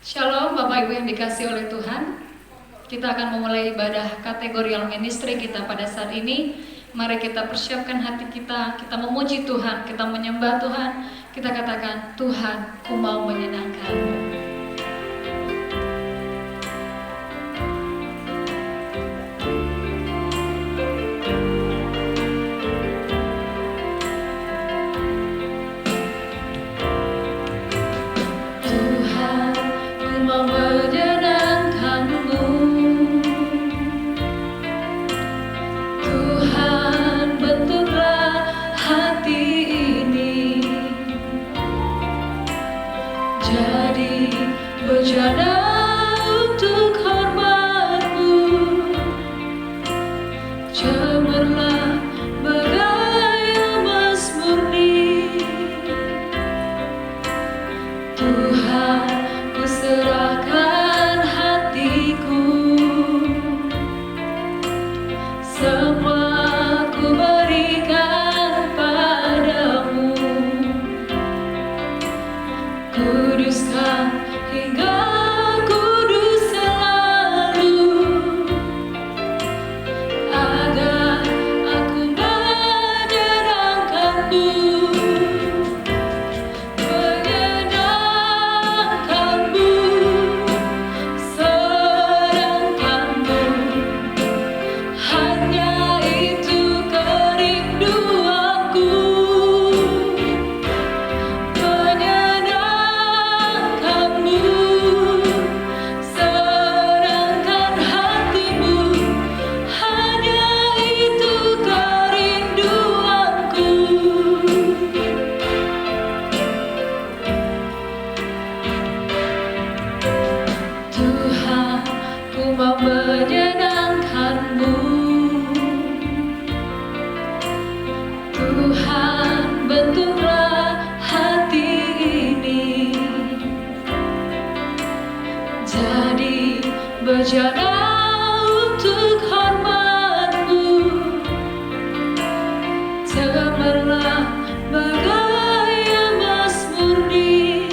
Shalom Bapak Ibu yang dikasih oleh Tuhan. Kita akan memulai ibadah kategorial ministry kita pada saat ini. Mari kita persiapkan hati kita, kita memuji Tuhan, kita menyembah Tuhan. Kita katakan, Tuhan, ku mau menyenangkan-Mu. Berjana untuk hormat-Mu, cemerlang bagai emas murni. Tuhan, ku serahkan hatiku, semua ku berikan padamu. Kuduskan hingga kudus selalu, agar aku menyenangkan-Mu, menyenangkan-Mu, senangkan-Mu. Hanya itu kerinduanku, menyenangkan-Mu, senangkan hati-Mu. Hanya itu kerinduanku. Tuhan, ku mau menyenangkan-Mu. Tuhan, bentuklah hati ini jadi berjana untuk hormat-Mu, cemerlang bagai emas murni.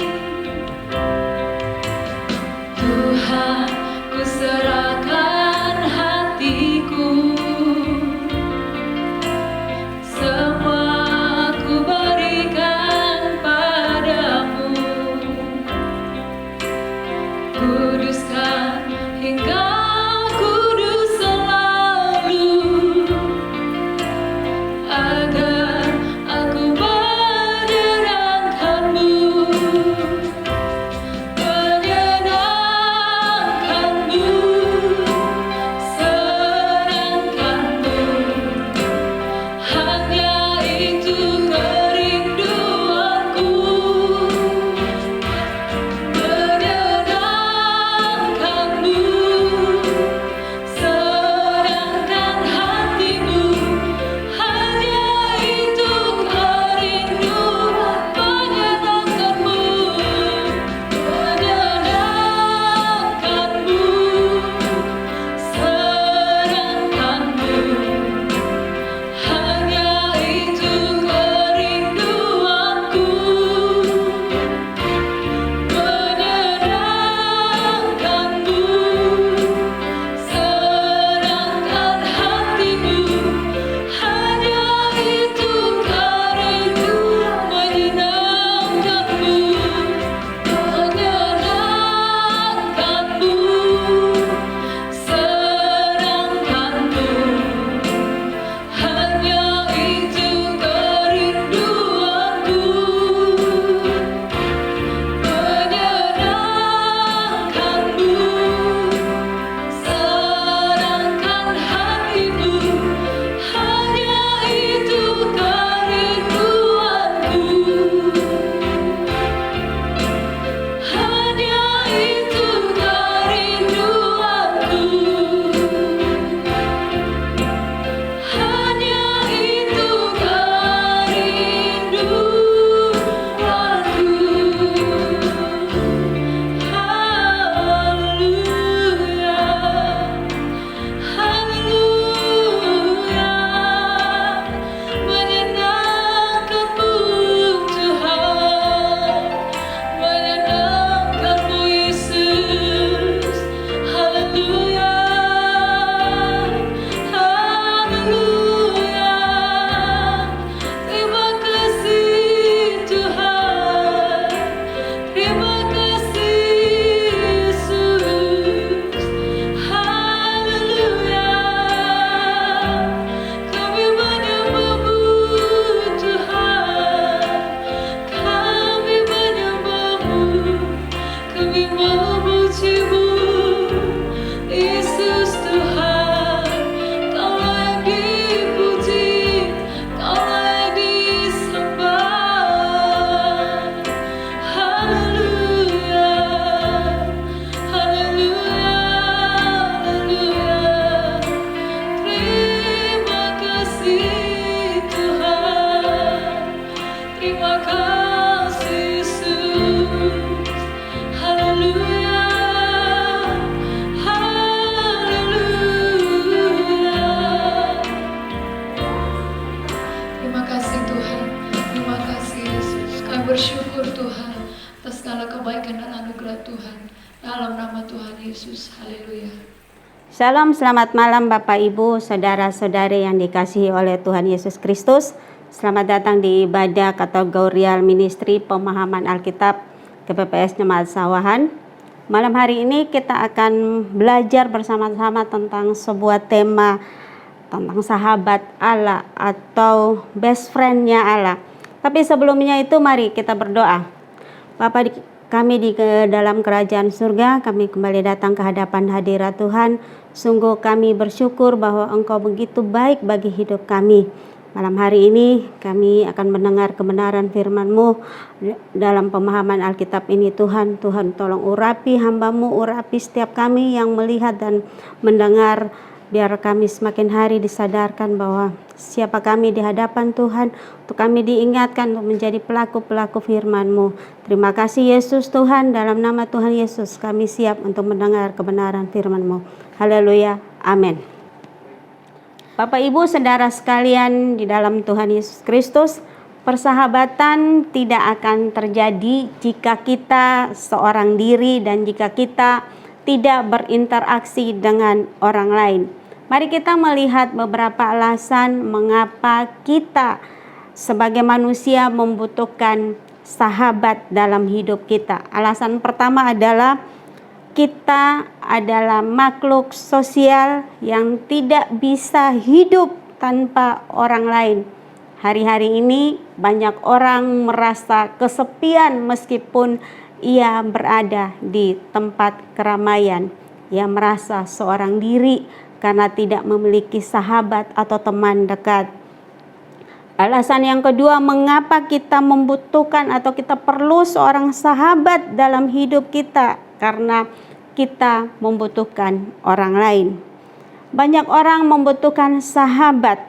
Tuhan, ku serahkan hatiku, semua ku berikan padamu. Kuduskan hingga bersyukur Tuhan atas segala kebaikan dan anugerah Tuhan. Dalam nama Tuhan Yesus, haleluya. Shalom, selamat malam Bapak Ibu, saudara-saudari yang dikasihi oleh Tuhan Yesus Kristus. Selamat datang di ibadah kategorial ministry pemahaman Alkitab KPPS Jemaat Sawahan. Malam hari ini kita akan belajar bersama-sama tentang sebuah tema tentang sahabat Allah atau best friend-nya Allah. Tapi sebelumnya itu mari kita berdoa. Bapa kami di dalam kerajaan surga, kami kembali datang ke hadapan hadirat Tuhan. Sungguh kami bersyukur bahwa Engkau begitu baik bagi hidup kami. Malam hari ini kami akan mendengar kebenaran firman-Mu dalam pemahaman Alkitab ini Tuhan. Tuhan tolong urapi hamba-Mu, urapi setiap kami yang melihat dan mendengar. Biar kami semakin hari disadarkan bahwa siapa kami di hadapan Tuhan, untuk kami diingatkan untuk menjadi pelaku-pelaku firman-Mu. Terima kasih Yesus Tuhan, dalam nama Tuhan Yesus kami siap untuk mendengar kebenaran firman-Mu. Haleluya, amin. Bapak Ibu saudara sekalian di dalam Tuhan Yesus Kristus, persahabatan tidak akan terjadi jika kita seorang diri dan jika kita tidak berinteraksi dengan orang lain. Mari kita melihat beberapa alasan mengapa kita sebagai manusia membutuhkan sahabat dalam hidup kita. Alasan pertama adalah kita adalah makhluk sosial yang tidak bisa hidup tanpa orang lain. Hari-hari ini banyak orang merasa kesepian meskipun ia berada di tempat keramaian. Ia merasa seorang diri karena tidak memiliki sahabat atau teman dekat. Alasan yang kedua, mengapa kita membutuhkan atau kita perlu seorang sahabat dalam hidup kita? Karena kita membutuhkan orang lain. Banyak orang membutuhkan sahabat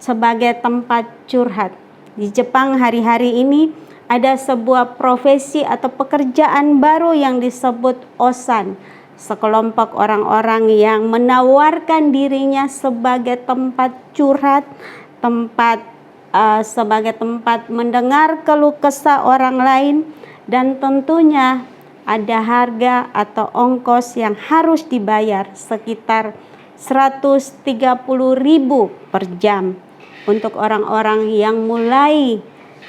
sebagai tempat curhat. Di Jepang hari-hari ini ada sebuah profesi atau pekerjaan baru yang disebut osan. Sekelompok orang-orang yang menawarkan dirinya sebagai tempat curhat, sebagai tempat mendengar keluh kesah orang lain, dan tentunya ada harga atau ongkos yang harus dibayar sekitar 130.000 per jam untuk orang-orang yang mulai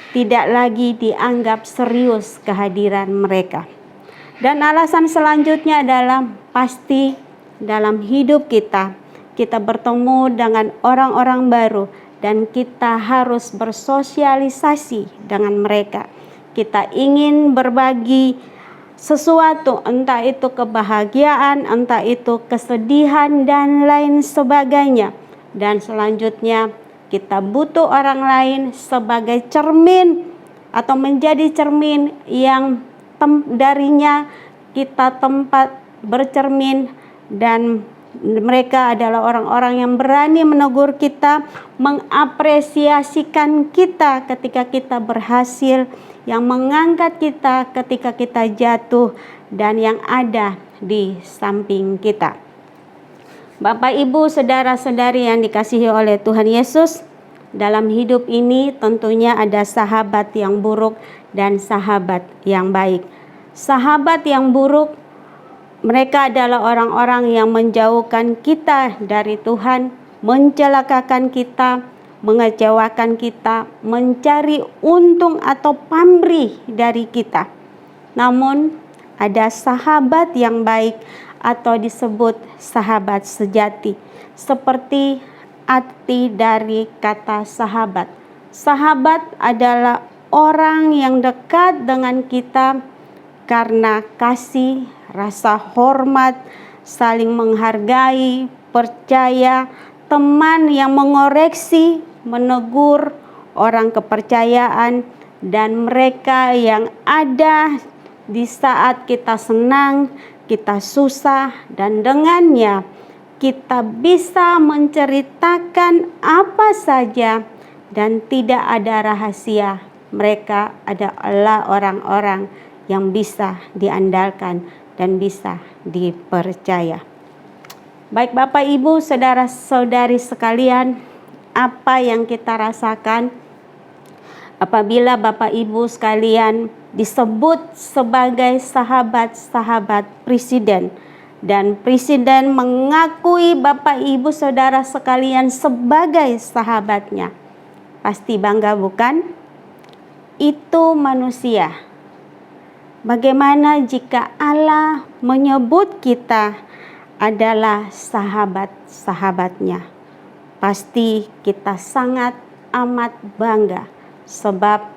tidak lagi dianggap serius kehadiran mereka. Dan alasan selanjutnya adalah pasti dalam hidup kita bertemu dengan orang-orang baru dan kita harus bersosialisasi dengan mereka. Kita ingin berbagi sesuatu, entah itu kebahagiaan, entah itu kesedihan dan lain sebagainya. Dan selanjutnya kita butuh orang lain sebagai cermin atau menjadi cermin yang darinya kita tempat bercermin, dan mereka adalah orang-orang yang berani menegur kita, mengapresiasikan kita ketika kita berhasil, yang mengangkat kita ketika kita jatuh, dan yang ada di samping kita. Bapak, Ibu, saudara-saudari yang dikasihi oleh Tuhan Yesus, dalam hidup ini tentunya ada sahabat yang buruk dan sahabat yang baik. Sahabat yang buruk, mereka adalah orang-orang yang menjauhkan kita dari Tuhan, mencelakakan kita, mengecewakan kita, mencari untung atau pamrih dari kita. namun ada sahabat yang baik atau disebut sahabat sejati. Seperti arti dari kata sahabat. Sahabat adalah orang yang dekat dengan kita karena kasih, rasa hormat, saling menghargai, percaya, teman yang mengoreksi, menegur, orang kepercayaan, dan mereka yang ada di saat kita senang, kita susah, dan dengannya kita bisa menceritakan apa saja dan tidak ada rahasia. Mereka adalah orang-orang yang bisa diandalkan dan bisa dipercaya. Baik Bapak Ibu, saudara-saudari sekalian, apa yang kita rasakan apabila Bapak Ibu sekalian disebut sebagai sahabat-sahabat Presiden, dan Presiden mengakui Bapak Ibu saudara sekalian sebagai sahabatnya. Pasti bangga bukan? Itu manusia. Bagaimana jika Allah menyebut kita adalah sahabat-sahabatnya? Pasti kita sangat amat bangga. Sebab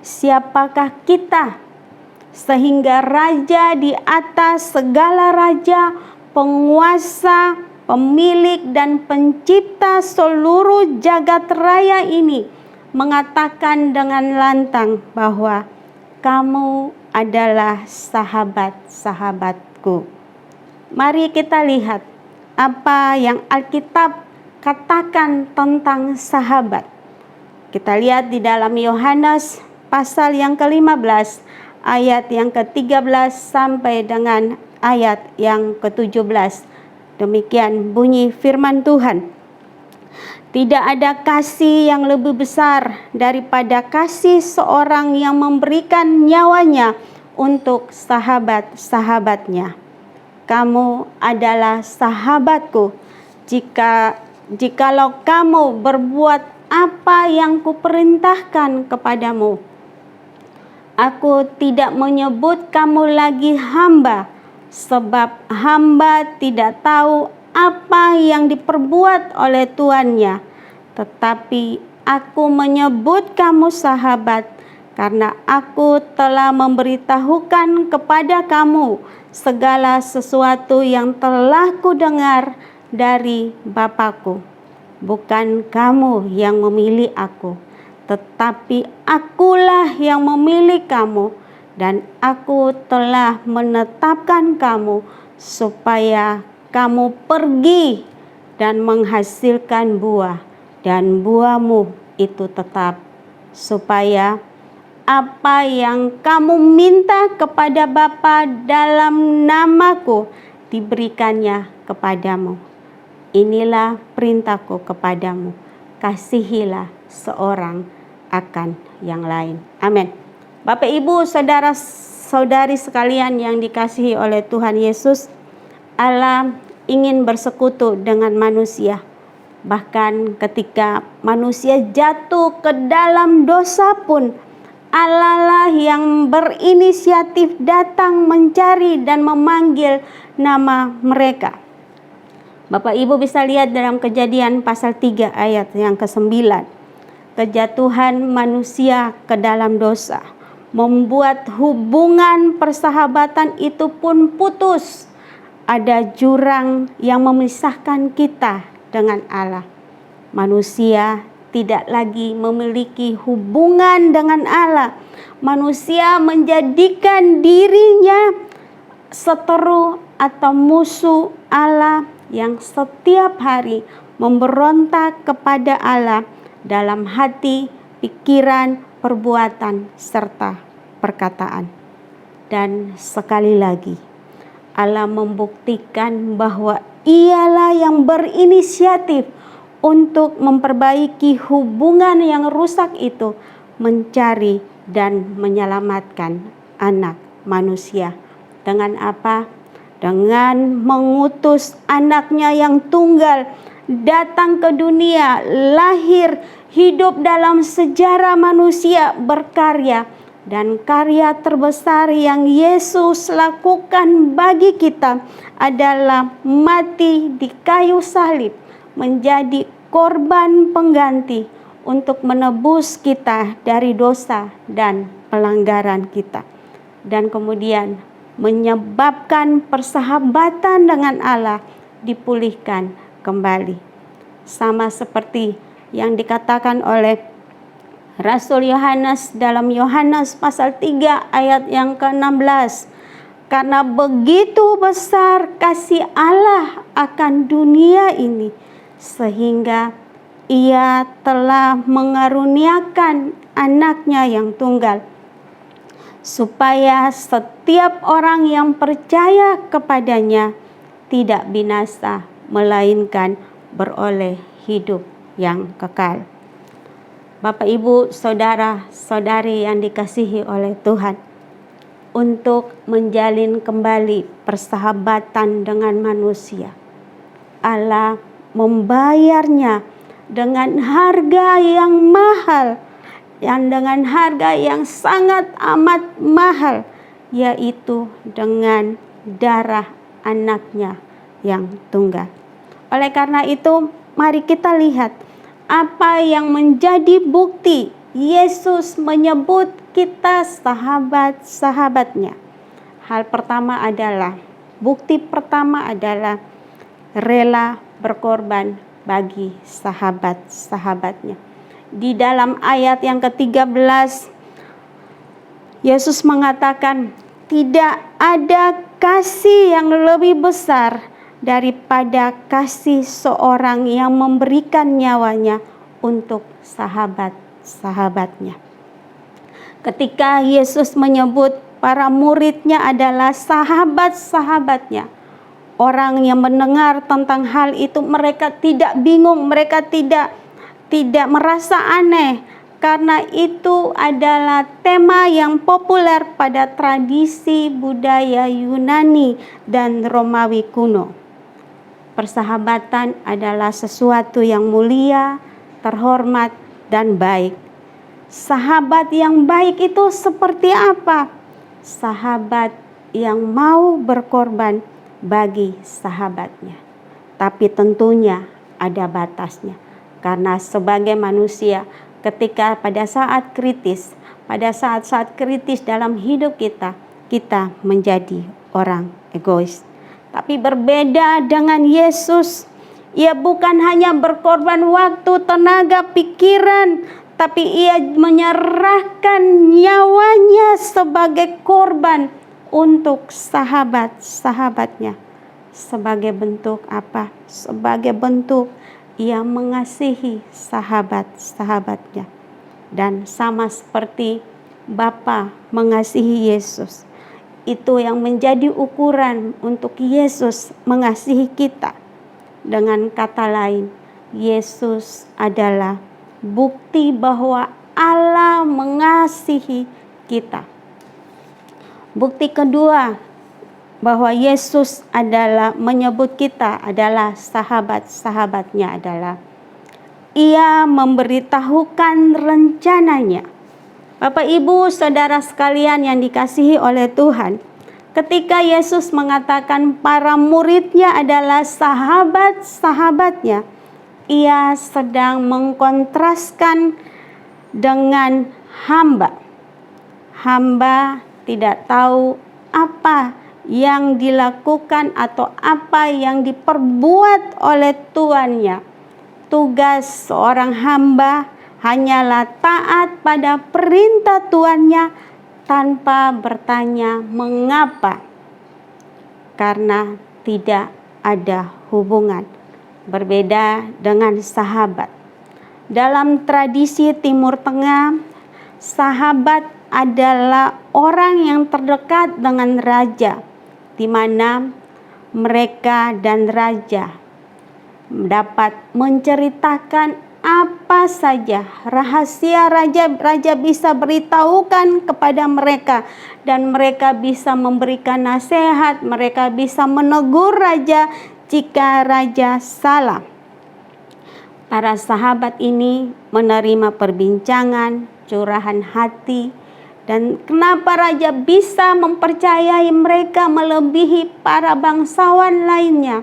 siapakah kita sehingga raja di atas segala raja, penguasa, pemilik dan pencipta seluruh jagat raya ini mengatakan dengan lantang bahwa kamu adalah sahabat-sahabatku. Mari kita lihat apa yang Alkitab katakan tentang sahabat. Kita lihat di dalam Yohanes pasal yang ke-15 ayat yang ke-13 sampai dengan ayat yang ke-17. Demikian bunyi firman Tuhan. Tidak ada kasih yang lebih besar daripada kasih seorang yang memberikan nyawanya untuk sahabat-sahabatnya. Kamu adalah sahabatku jikalau kamu berbuat apa yang kuperintahkan kepadamu. Aku tidak menyebut kamu lagi hamba, sebab hamba tidak tahu apa yang diperbuat oleh tuannya. Tetapi aku menyebut kamu sahabat, karena aku telah memberitahukan kepada kamu segala sesuatu yang telah kudengar dari Bapa-Ku. Bukan kamu yang memilih aku, tetapi akulah yang memilih kamu, dan aku telah menetapkan kamu supaya kamu pergi dan menghasilkan buah, dan buahmu itu tetap, supaya apa yang kamu minta kepada Bapa dalam namaku diberikannya kepadamu. Inilah perintahku kepadamu, kasihilah seorang akan yang lain. Amin. Bapak Ibu saudara-saudari sekalian yang dikasihi oleh Tuhan Yesus, Allah ingin bersekutu dengan manusia. Bahkan ketika manusia jatuh ke dalam dosa pun, Allah lah yang berinisiatif datang mencari dan memanggil nama mereka. Bapak Ibu bisa lihat dalam Kejadian pasal 3 ayat yang ke-9. Kejatuhan manusia ke dalam dosa membuat hubungan persahabatan itu pun putus. Ada jurang yang memisahkan kita dengan Allah. Manusia tidak lagi memiliki hubungan dengan Allah. Manusia menjadikan dirinya seteru atau musuh Allah yang setiap hari memberontak kepada Allah dalam hati, pikiran, perbuatan, serta perkataan. Dan sekali lagi, Allah membuktikan bahwa Ialah yang berinisiatif untuk memperbaiki hubungan yang rusak itu, mencari dan menyelamatkan anak manusia. Dengan apa? Dengan mengutus anaknya yang tunggal datang ke dunia, lahir, hidup dalam sejarah manusia, berkarya, Dan karya terbesar yang Yesus lakukan bagi kita adalah mati di kayu salib, menjadi korban pengganti untuk menebus kita dari dosa dan pelanggaran kita. Dan kemudian menyebabkan persahabatan dengan Allah dipulihkan kembali. Sama seperti yang dikatakan oleh Rasul Yohanes dalam Yohanes pasal 3 ayat yang ke-16. Karena begitu besar kasih Allah akan dunia ini, sehingga Ia telah mengaruniakan anaknya yang tunggal, supaya setiap orang yang percaya kepadanya tidak binasa, melainkan beroleh hidup yang kekal. Bapak, Ibu, saudara-saudari yang dikasihi oleh Tuhan, untuk menjalin kembali persahabatan dengan manusia, Allah membayarnya dengan harga yang mahal, yang dengan harga yang sangat amat mahal, yaitu dengan darah anaknya yang tunggal. Oleh karena itu, mari kita lihat apa yang menjadi bukti Yesus menyebut kita sahabat-sahabatnya. Bukti pertama adalah rela berkorban bagi sahabat-sahabatnya. Di dalam ayat yang ke-13, Yesus mengatakan, tidak ada kasih yang lebih besar daripada kasih seorang yang memberikan nyawanya untuk sahabat-sahabatnya. Ketika Yesus menyebut para muridnya adalah sahabat-sahabatnya, orang yang mendengar tentang hal itu, mereka tidak bingung, mereka tidak merasa aneh, karena itu adalah tema yang populer pada tradisi budaya Yunani dan Romawi kuno. Persahabatan adalah sesuatu yang mulia, terhormat, dan baik. Sahabat yang baik itu seperti apa? Sahabat yang mau berkorban bagi sahabatnya. Tapi tentunya ada batasnya. Karena sebagai manusia, ketika pada saat kritis dalam hidup kita menjadi orang egois. Tapi berbeda dengan Yesus, Ia bukan hanya berkorban waktu, tenaga, pikiran, tapi Ia menyerahkan nyawanya sebagai korban untuk sahabat-sahabatnya. Sebagai bentuk apa? Sebagai bentuk Ia mengasihi sahabat-sahabatnya. Dan sama seperti Bapa mengasihi Yesus, itu yang menjadi ukuran untuk Yesus mengasihi kita. Dengan kata lain, Yesus adalah bukti bahwa Allah mengasihi kita. Bukti kedua bahwa Yesus adalah menyebut kita adalah sahabat-sahabatnya adalah Ia memberitahukan rencananya. Bapak, Ibu, saudara sekalian yang dikasihi oleh Tuhan, ketika Yesus mengatakan para muridnya adalah sahabat-sahabatnya, Ia sedang mengkontraskan dengan hamba. Hamba tidak tahu apa yang dilakukan atau apa yang diperbuat oleh tuannya. Tugas seorang hamba hanyalah taat pada perintah tuannya tanpa bertanya mengapa, karena tidak ada hubungan. Berbeda dengan sahabat. Dalam tradisi Timur Tengah, sahabat adalah orang yang terdekat dengan raja, di mana mereka dan raja dapat menceritakan apa saja rahasia raja bisa beritahukan kepada mereka, dan mereka bisa memberikan nasihat, mereka bisa menegur raja jika raja salah. Para sahabat ini menerima perbincangan, curahan hati, Dan kenapa raja bisa mempercayai mereka melebihi para bangsawan lainnya?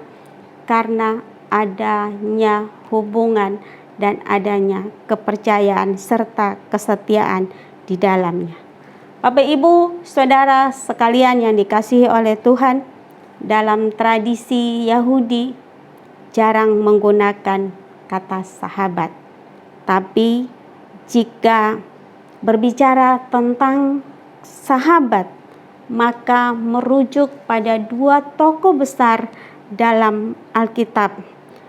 Karena adanya hubungan dan adanya kepercayaan serta kesetiaan di dalamnya. Bapak, Ibu, Saudara sekalian yang dikasihi oleh Tuhan, dalam tradisi Yahudi jarang menggunakan kata sahabat. Tapi jika berbicara tentang sahabat, maka merujuk pada dua tokoh besar dalam Alkitab,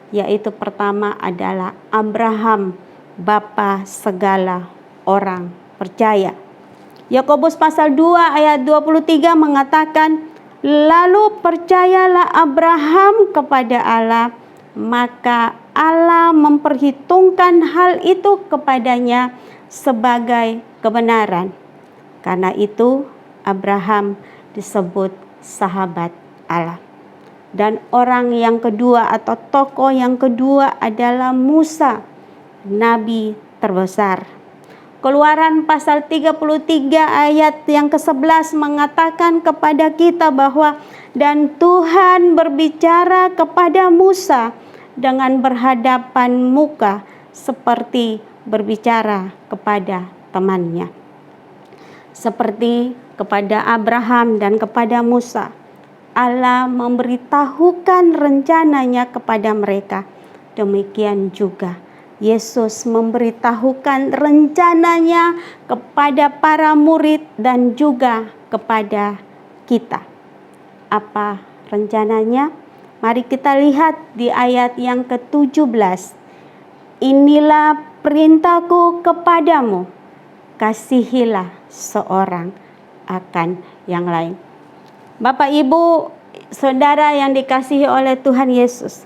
yaitu pertama adalah Abraham, bapa segala orang percaya. Yakobus pasal 2 ayat 23 mengatakan, lalu percayalah Abraham kepada Allah, maka Allah memperhitungkan hal itu kepadanya sebagai kebenaran. Karena itu Abraham disebut sahabat Allah. Dan orang yang kedua atau tokoh yang kedua adalah Musa, nabi terbesar. Keluaran pasal 33 ayat yang ke-11 mengatakan kepada kita bahwa dan Tuhan berbicara kepada Musa dengan berhadapan muka seperti berbicara kepada temannya. Seperti kepada Abraham dan kepada Musa, Allah memberitahukan rencananya kepada mereka. Demikian juga Yesus memberitahukan rencananya kepada para murid dan juga kepada kita. Apa rencananya? Mari kita lihat di ayat yang ke-17. Inilah perintahku kepadamu, kasihilah seorang akan yang lain. Bapak, Ibu, Saudara yang dikasihi oleh Tuhan Yesus,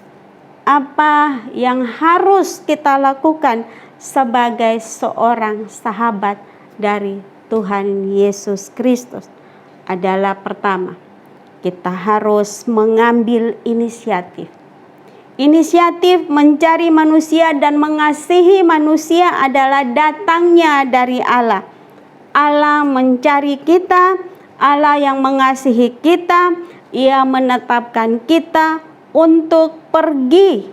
apa yang harus kita lakukan sebagai seorang sahabat dari Tuhan Yesus Kristus adalah pertama, kita harus mengambil inisiatif. Inisiatif mencari manusia dan mengasihi manusia adalah datangnya dari Allah. Allah mencari kita, Allah yang mengasihi kita, Ia menetapkan kita untuk pergi.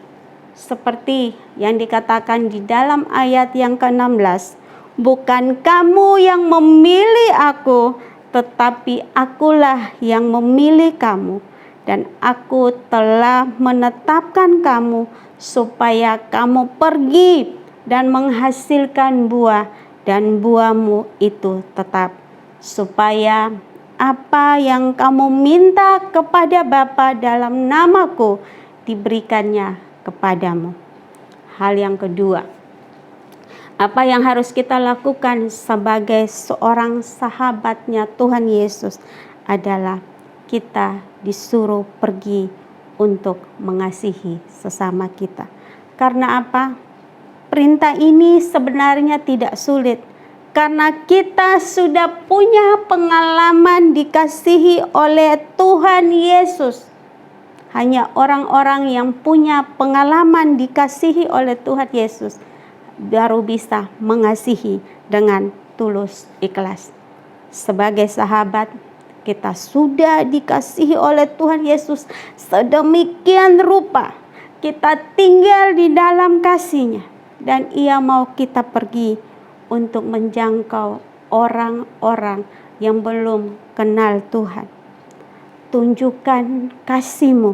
Seperti yang dikatakan di dalam ayat yang ke-16. Bukan kamu yang memilih aku, tetapi akulah yang memilih kamu. Dan aku telah menetapkan kamu supaya kamu pergi dan menghasilkan buah, dan buahmu itu tetap, supaya apa yang kamu minta kepada Bapa dalam namaku diberikannya kepadamu. Hal yang kedua, apa yang harus kita lakukan sebagai seorang sahabatnya Tuhan Yesus adalah kita disuruh pergi untuk mengasihi sesama kita. Karena apa? Perintah ini sebenarnya tidak sulit. Karena kita sudah punya pengalaman dikasihi oleh Tuhan Yesus. Hanya orang-orang yang punya pengalaman dikasihi oleh Tuhan Yesus baru bisa mengasihi dengan tulus ikhlas. Sebagai sahabat, kita sudah dikasihi oleh Tuhan Yesus sedemikian rupa. Kita tinggal di dalam kasih-Nya dan Ia mau kita pergi untuk menjangkau orang-orang yang belum kenal Tuhan. Tunjukkan kasih-Mu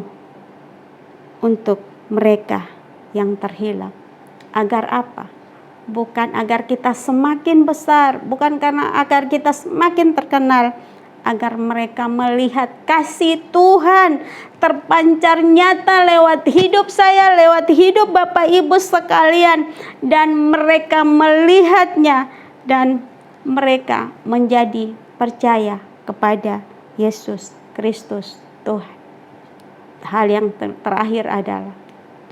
untuk mereka yang terhilang. Agar apa? Bukan agar kita semakin besar, bukan karena agar kita semakin terkenal, agar mereka melihat kasih Tuhan terpancar nyata lewat hidup saya, lewat hidup Bapak Ibu sekalian, dan mereka melihatnya dan mereka menjadi percaya kepada Yesus Kristus Tuhan. Hal yang terakhir adalah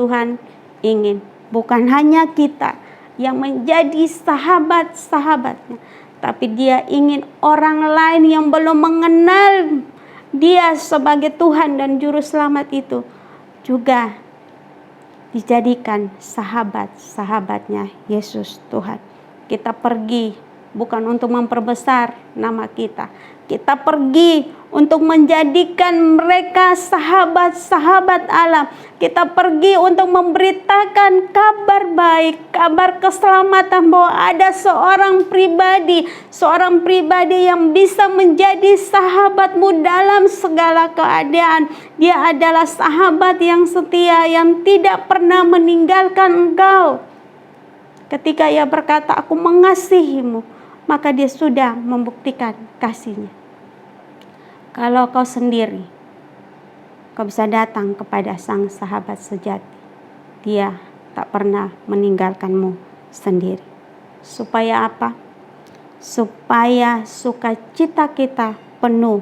Tuhan ingin bukan hanya kita yang menjadi sahabat-sahabatnya, tapi Dia ingin orang lain yang belum mengenal Dia sebagai Tuhan dan Juru Selamat itu juga dijadikan sahabat-sahabatnya Yesus Tuhan. Kita pergi bukan untuk memperbesar nama kita. Kita pergi untuk menjadikan mereka sahabat-sahabat Allah. Kita pergi untuk memberitakan kabar baik, kabar keselamatan, bahwa ada seorang pribadi yang bisa menjadi sahabatmu dalam segala keadaan. Dia adalah sahabat yang setia, yang tidak pernah meninggalkan engkau. Ketika ia berkata, aku mengasihimu, maka dia sudah membuktikan kasihnya. Kalau kau sendiri, kau bisa datang kepada sang sahabat sejati. Dia tak pernah meninggalkanmu sendiri. Supaya apa? Supaya sukacita kita penuh.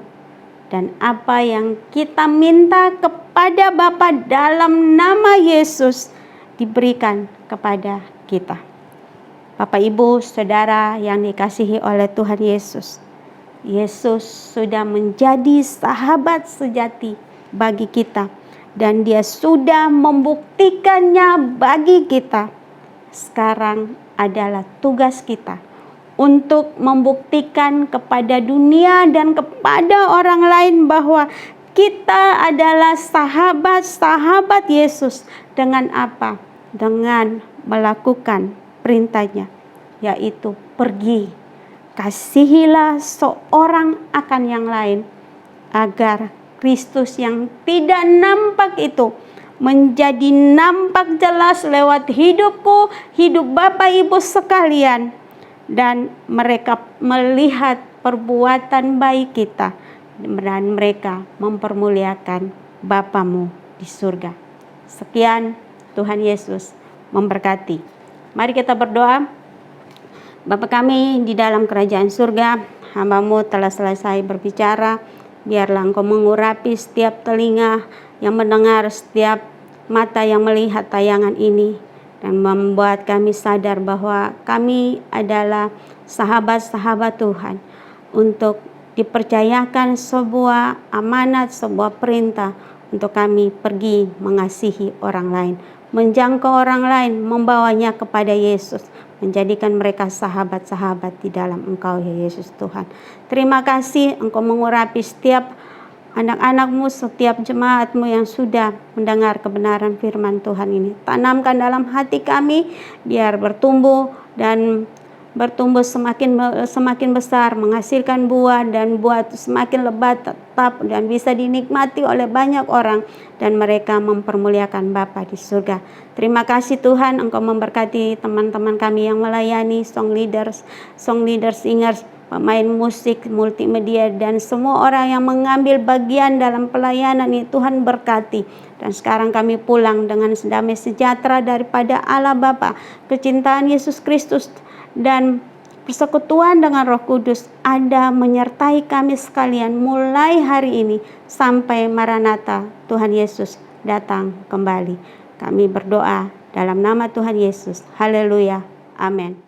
Dan apa yang kita minta kepada Bapa dalam nama Yesus diberikan kepada kita. Bapak, Ibu, Saudara yang dikasihi oleh Tuhan Yesus. Yesus sudah menjadi sahabat sejati bagi kita. Dan dia sudah membuktikannya bagi kita. Sekarang adalah tugas kita untuk membuktikan kepada dunia dan kepada orang lain bahwa kita adalah sahabat-sahabat Yesus. Dengan apa? Dengan melakukan perintahnya, yaitu pergi. Kasihilah seorang akan yang lain, agar Kristus yang tidak nampak itu menjadi nampak jelas lewat hidupku, hidup Bapak Ibu sekalian. Dan mereka melihat perbuatan baik kita, dan mereka mempermuliakan Bapamu di surga. Sekian, Tuhan Yesus memberkati. Mari kita berdoa. Bapa kami di dalam kerajaan surga, hamba-Mu telah selesai berbicara. Biarlah Engkau mengurapi setiap telinga yang mendengar, setiap mata yang melihat tayangan ini, dan membuat kami sadar bahwa kami adalah sahabat-sahabat Tuhan untuk dipercayakan sebuah amanat, sebuah perintah untuk kami pergi mengasihi orang lain, menjangkau orang lain, membawanya kepada Yesus, menjadikan mereka sahabat-sahabat di dalam Engkau, ya Yesus Tuhan. Terima kasih Engkau mengurapi setiap anak-anak-Mu, setiap jemaat-Mu yang sudah mendengar kebenaran firman Tuhan ini. Tanamkan dalam hati kami, biar bertumbuh dan bertumbuh semakin besar, menghasilkan buah, dan buah semakin lebat, tetap, dan bisa dinikmati oleh banyak orang, dan mereka mempermuliakan Bapa di surga. Terima kasih Tuhan, Engkau memberkati teman-teman kami yang melayani, song leaders, singers, pemain musik, multimedia, dan semua orang yang mengambil bagian dalam pelayanan ini. Tuhan berkati. Dan sekarang kami pulang dengan damai sejahtera daripada Allah Bapa, kecintaan Yesus Kristus, dan persekutuan dengan Roh Kudus ada menyertai kami sekalian mulai hari ini sampai Maranatha, Tuhan Yesus datang kembali. Kami berdoa dalam nama Tuhan Yesus. Haleluya. Amin.